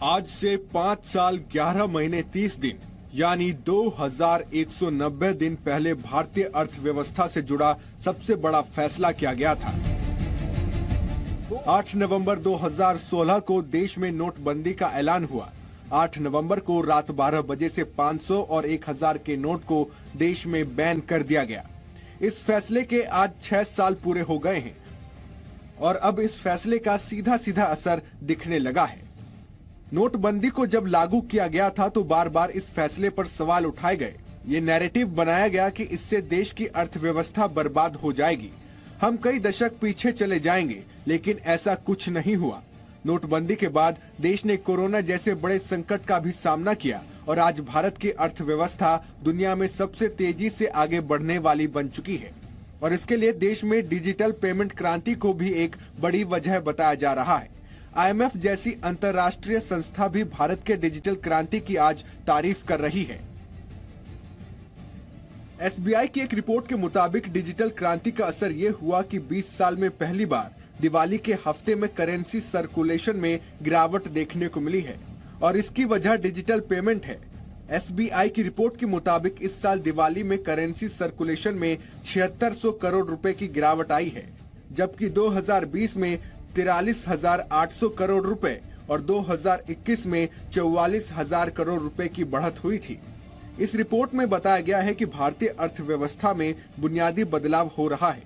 आज से 5 साल 11 महीने 30 दिन यानी 2190 दिन पहले भारतीय अर्थव्यवस्था से जुड़ा सबसे बड़ा फैसला किया गया था। 8 नवंबर 2016 को देश में नोटबंदी का ऐलान हुआ। 8 नवंबर को रात 12 बजे से 500 और 1000 के नोट को देश में बैन कर दिया गया। इस फैसले के आज 6 साल पूरे हो गए हैं और अब इस फैसले का सीधा सीधा असर दिखने लगा है। नोटबंदी को जब लागू किया गया था तो बार बार इस फैसले पर सवाल उठाए गए। ये नैरेटिव बनाया गया कि इससे देश की अर्थव्यवस्था बर्बाद हो जाएगी, हम कई दशक पीछे चले जाएंगे, लेकिन ऐसा कुछ नहीं हुआ। नोटबंदी के बाद देश ने कोरोना जैसे बड़े संकट का भी सामना किया और आज भारत की अर्थव्यवस्था दुनिया में सबसे तेजी से आगे बढ़ने वाली बन चुकी है और इसके लिए देश में डिजिटल पेमेंट क्रांति को भी एक बड़ी वजह बताया जा रहा है। IMF जैसी अंतर्राष्ट्रीय संस्था भी भारत के डिजिटल क्रांति की आज तारीफ कर रही है। SBI की एक रिपोर्ट के मुताबिक डिजिटल क्रांति का असर ये हुआ कि 20 साल में पहली बार दिवाली के हफ्ते में करेंसी सर्कुलेशन में गिरावट देखने को मिली है और इसकी वजह डिजिटल पेमेंट है। SBI की रिपोर्ट के मुताबिक इस साल दिवाली में करेंसी सर्कुलेशन में 7600 करोड़ रुपए की गिरावट आई है, जबकि 2020 में 43,800 करोड़ रुपए और 2021 में 44,000 करोड़ रुपए की बढ़त हुई थी। इस रिपोर्ट में बताया गया है कि भारतीय अर्थव्यवस्था में बुनियादी बदलाव हो रहा है,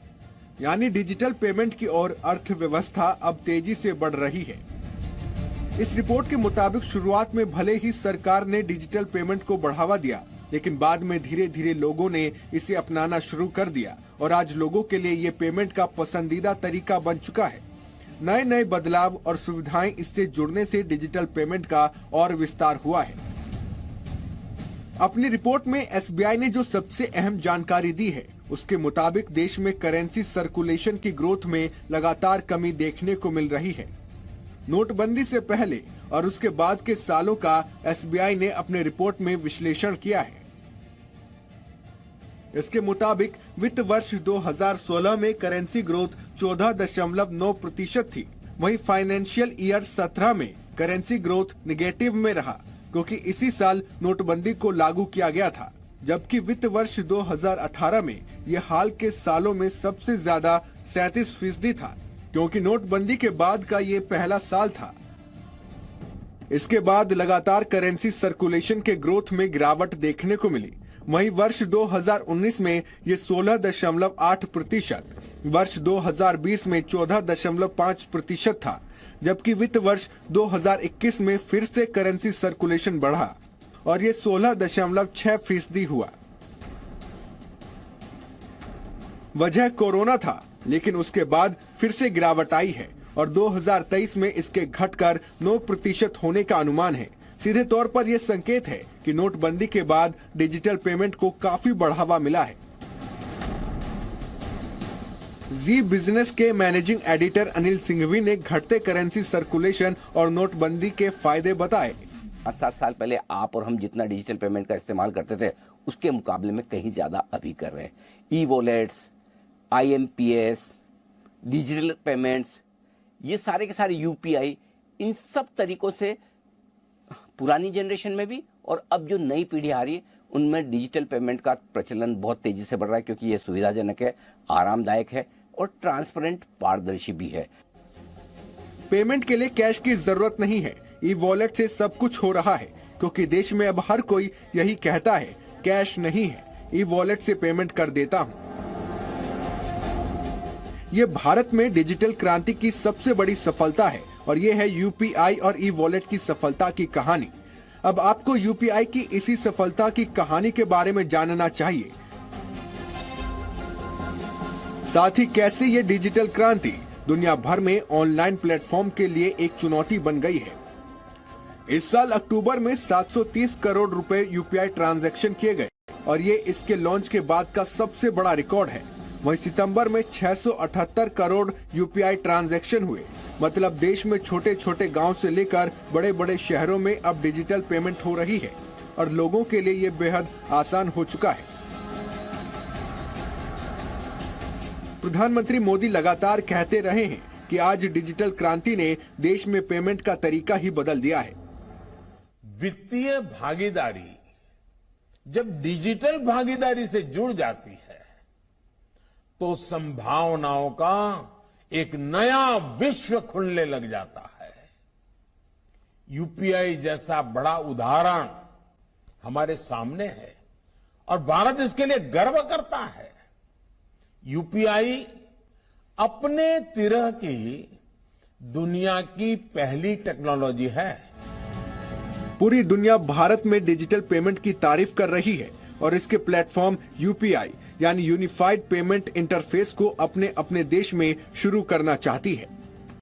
यानी डिजिटल पेमेंट की ओर अर्थव्यवस्था अब तेजी से बढ़ रही है। इस रिपोर्ट के मुताबिक शुरुआत में भले ही सरकार ने डिजिटल पेमेंट को बढ़ावा दिया, लेकिन बाद में धीरे धीरे लोगों ने इसे अपनाना शुरू कर दिया और आज लोगों के लिए ये पेमेंट का पसंदीदा तरीका बन चुका है। नए नए बदलाव और सुविधाएं इससे जुड़ने से डिजिटल पेमेंट का और विस्तार हुआ है। अपनी रिपोर्ट में SBI ने जो सबसे अहम जानकारी दी है, उसके मुताबिक देश में करेंसी सर्कुलेशन की ग्रोथ में लगातार कमी देखने को मिल रही है। नोटबंदी से पहले और उसके बाद के सालों का SBI ने अपने रिपोर्ट में विश्लेषण किया है। इसके मुताबिक वित्त वर्ष 2016 में करेंसी ग्रोथ 14.9% थी। वहीं फाइनेंशियल ईयर 17 में करेंसी ग्रोथ निगेटिव में रहा, क्योंकि इसी साल नोटबंदी को लागू किया गया था, जबकि वित्त वर्ष 2018 में यह हाल के सालों में सबसे ज्यादा 37% था, क्योंकि नोटबंदी के बाद का ये पहला साल था। इसके बाद लगातार करेंसी सर्कुलेशन के ग्रोथ में गिरावट देखने को मिली। वहीं वर्ष 2019 में ये 16.8%, वर्ष 2020 में 14.5% था, जबकि वित्त वर्ष 2021 में फिर से करेंसी सर्कुलेशन बढ़ा और ये 16.6% हुआ। वजह कोरोना था, लेकिन उसके बाद फिर से गिरावट आई है और 2023 में इसके घटकर 9% होने का अनुमान है। सीधे तौर पर यह संकेत है कि नोटबंदी के बाद डिजिटल पेमेंट को काफी बढ़ावा मिला है। जी बिजनेस के मैनेजिंग एडिटर अनिल सिंघवी ने घटते करेंसी सर्कुलेशन और नोटबंदी के फायदे बताए। 5-7 साल पहले आप और हम जितना डिजिटल पेमेंट का इस्तेमाल करते थे, उसके मुकाबले में कहीं ज्यादा अभी कर रहे हैं। ई-वॉलेट्स, IMPS, डिजिटल पेमेंट्स, ये सारे के सारे UPI, इन सब तरीकों से पुरानी जनरेशन में भी और अब जो नई पीढ़ी आ रही है उनमें डिजिटल पेमेंट का प्रचलन बहुत तेजी से बढ़ रहा है, क्योंकि ये सुविधाजनक है, आरामदायक है और ट्रांसपेरेंट, पारदर्शी भी है। पेमेंट के लिए कैश की जरूरत नहीं है, ई-वॉलेट से सब कुछ हो रहा है, क्योंकि देश में अब हर कोई यही कहता है, कैश नहीं है, ई-वॉलेट से पेमेंट कर देता हूं। ये भारत में डिजिटल क्रांति की सबसे बड़ी सफलता है और ये है UPI और ई-वॉलेट की सफलता की कहानी। अब आपको UPI की इसी सफलता की कहानी के बारे में जानना चाहिए, साथ ही कैसे ये डिजिटल क्रांति दुनिया भर में ऑनलाइन प्लेटफॉर्म के लिए एक चुनौती बन गई है। इस साल अक्टूबर में 730 करोड़ रुपए UPI ट्रांजैक्शन किए गए और ये इसके लॉन्च के बाद का सबसे बड़ा रिकॉर्ड है। वहीं सितंबर में 678 करोड़ UPI ट्रांजैक्शन हुए। मतलब देश में छोटे छोटे गांव से लेकर बड़े बड़े शहरों में अब डिजिटल पेमेंट हो रही है और लोगों के लिए ये बेहद आसान हो चुका है। प्रधानमंत्री मोदी लगातार कहते रहे हैं कि आज डिजिटल क्रांति ने देश में पेमेंट का तरीका ही बदल दिया है। वित्तीय भागीदारी जब डिजिटल भागीदारी से जुड़ जाती है तो संभावनाओं का एक नया विश्व खुलने लग जाता है। यूपीआई जैसा बड़ा उदाहरण हमारे सामने है और भारत इसके लिए गर्व करता है। यूपीआई अपने तरह की दुनिया की पहली टेक्नोलॉजी है। पूरी दुनिया भारत में डिजिटल पेमेंट की तारीफ कर रही है और इसके प्लेटफॉर्म यूपीआई यानी यूनिफाइड पेमेंट इंटरफेस को अपने अपने देश में शुरू करना चाहती है।